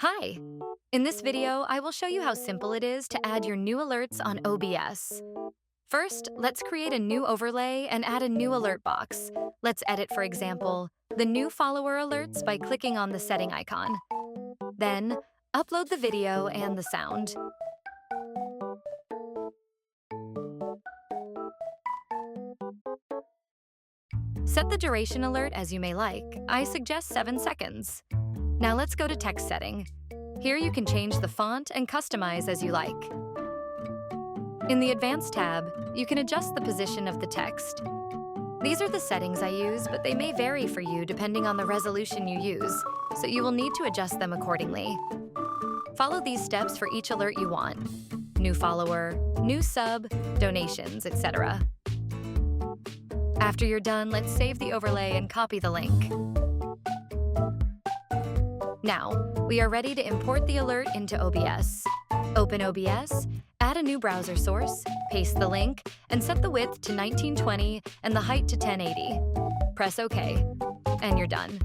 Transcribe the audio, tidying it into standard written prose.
Hi! In this video, I will show you how simple it is to add your new alerts on OBS. First, let's create a new overlay and add a new alert box. Let's edit, for example, the new follower alerts by clicking on the setting icon. Then, upload the video and the sound. Set the duration alert as you may like. I suggest 7 seconds. Now let's go to text setting. Here you can change the font and customize as you like. In the Advanced tab, you can adjust the position of the text. These are the settings I use, but they may vary for you depending on the resolution you use, so you will need to adjust them accordingly. Follow these steps for each alert you want: new follower, new sub, donations, etc. After you're done, let's save the overlay and copy the link. Now, we are ready to import the alert into OBS. Open OBS, add a new browser source, paste the link, and set the width to 1920 and the height to 1080. Press OK, and you're done.